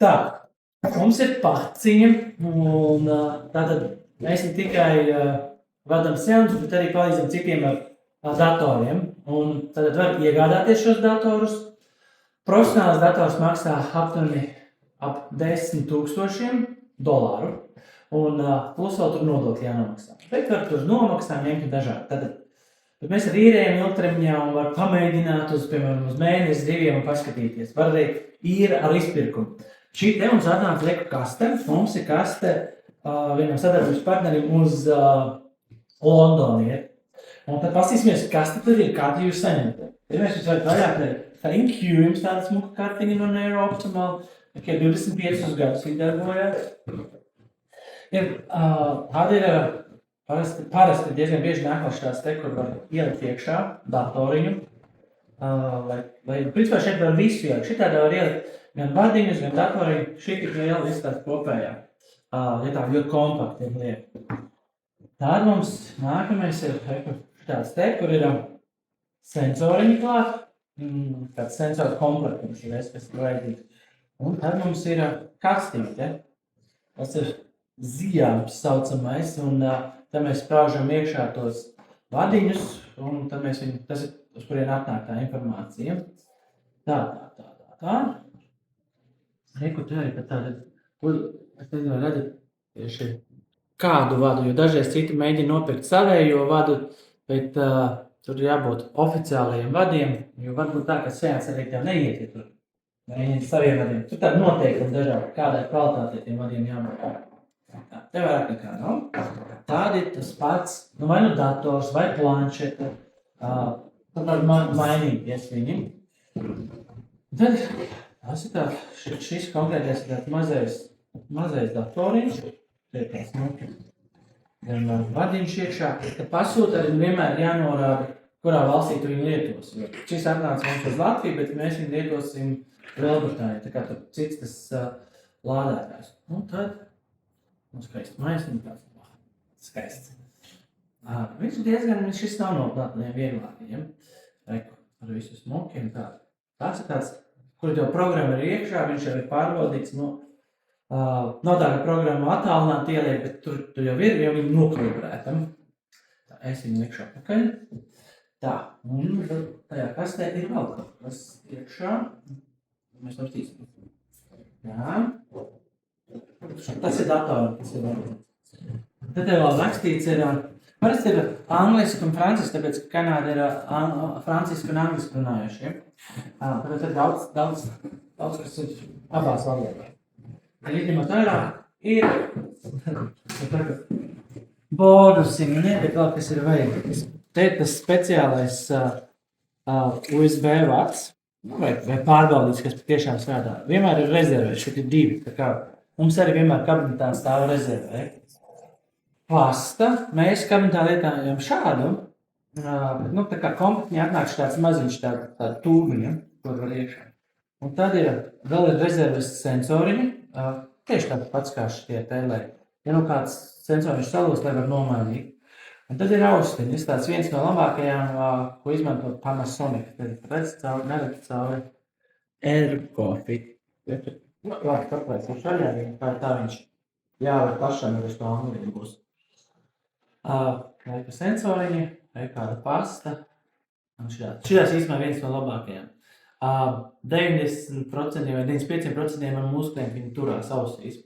Tā, mums ir paciņa, un tātad mēs ne tikai vadam seansus, bet arī palīdzam citiem ar datoriem. Un tātad var iegādāties šos datorus. Profesionāls dators maksā aptuveni ap $10,000, un plus vēl tur nodokļi jānomaksā. Bet var tur nomaksā ņemt dažādi. Tātad, bet mēs ar īrējam ilgtermiņā un var pamēģināt piemēram, uz mēnesi, 2 un paskatīties. Var arī īra ar izpirkumu. Šī te mums atnāca lieku kaste. Mums ir kaste vienam sadarbības partnerim uz Londoni. Un tad pasīsimies, kas tur ir, kādi jūs saņemat. Ja mēs jūs varat vaļāk, thank you, jums tāda smuka kartiņa no Neurooptimal, tikai 25 gadus viņi darbojās. Tāda ir parasti diezgan bieži nākošās tās te, kur var ielikt iekšā datoriņu. Lai principā šeit var visu ielikt. Šitādā var ielikt gan vadiņus, gan datoriņu. Šī tik liela izstāst kopējā. Ja tā ļoti kompakti ir lieta. Tāda mums nākamais ir šitāds te, kur ir sensoriņi klāt. Tāds sensoru komplektums ir, kas ir vajadzīgs. Un tad mums ir kastīte. Tas ir zijāms saucamais, un tad mēs spraužam iekšā tos vadiņus, un tad mēs viņu, tas ir, uz kurien atnāk tā informācija. Tā. Reku te arī pat tāda, es nezinu, redzat tieši kādu vadu, jo dažreiz citi mēģina nopirkt savējo vadu, bet tur jābūt oficiālajiem vadiem, jo varbūt tā, ka seans arī tev neiet, ja tur mēģina saviem vadiem. Tur tāda noteikumi dažādi, kādai kvalitātei tiem vadiem jābūt. Te vairāk nekā nav. Tāda ir tas pats, vai nu dators, vai planšeta. Tad var mainīties viņiem. Tad tas ir tā, šis konkrētais ir tāds mazais datoriņš. Te ir tāds gan vadiņš iekšā. Tad pasūta arī vienmēr jānorāda, kurā valstī tu viņu lietos. Šis atnāca mums uz Latviju, bet mēs viņu lietosim Lielbritānijā. Tā kā tur cits tas lādētājs. Un tad skaisti maisiņi tāds. Skaists. Viņš diezgan, šis nav no tādiem vieglākajiem. Reku, ar visu smukiem tādu. Tas ir tāds, kur jau programma ir iekšā, viņš jau ir pārbaudīts. Nav tā, ka programma attālināt ieliek, bet tur jau ir, jau viņu nokalibrētam. Tā, es viņu iekšā pakaļ. Tā, un tajā kastē ir vēl kaut kas iekšā. Mēs apstīsim. Jā. Tas ir datori, kas ir vēl. Tad tev vēl rakstīts ir, parasti ir angliski un franciski, tāpēc, ka Kanāda ir franciski un angliski runājuši. Tāpēc ir daudz, kas ir abās valodās. Izņemot ārā ir bonusiņi, bet vēl kas ir vajadzīgs. Te ir tas speciālais USB vads, vai pārbaudīts, kas patiešām strādā. Vienmēr ir rezervē, šeit ir 2, tā kā mums arī vienmēr kabinetā stāv rezervē. Pasta, mēs kabinetā lietājam šādu, tā kā kompaktiņā atnāk tāds maziņš tāda tūbiņa, kur var iekšā. Un tad vēl ir rezerves sensoriņi, tieši tāds pats kā šitie te, lai, ja kāds sensoriņš salūst, lai var nomainīt. Un tad ir austiņas, tāds viens no labākajām, ko izmantot Panasonic. Tad neredz cauri Ergofit. Labi, kāpēc ir šaļā, tā viņš jāvar pašam, ja uz to angļu būs. Reika sensoriņi, kāda pasta. Šitās īstenībā viens no labākajām. 90% vai 95% no mūsu klienti viņi turās ausīs,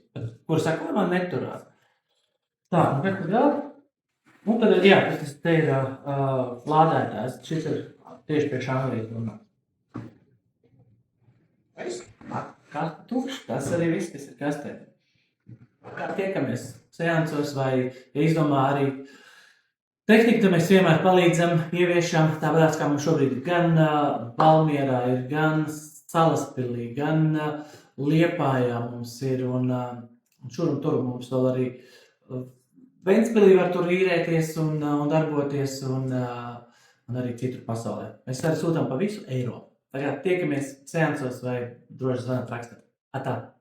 kur saka, man neturās. Tā, un kad vēl? Un tad jā, tas te ir lādētājs. Šis ir tieši priekš Anglijas runāt. Kā tukšs, tas arī viss, kas ir kastē. Kā tiekamies seansos vai izdomā arī tehniku, tad mēs vienmēr palīdzam, ieviešam tāpēc, kā mums šobrīd ir gan Valmierā, ir gan Salaspilī, gan Liepājā mums ir, un šur un tur mums vēl arī Ventspilī var tur īrēties un darboties, un arī citur pasaulē. Mēs arī sūtām pa visu Eiropu. Tagad tiekamies seansos vai droši zvanāt rakstāt. Atā!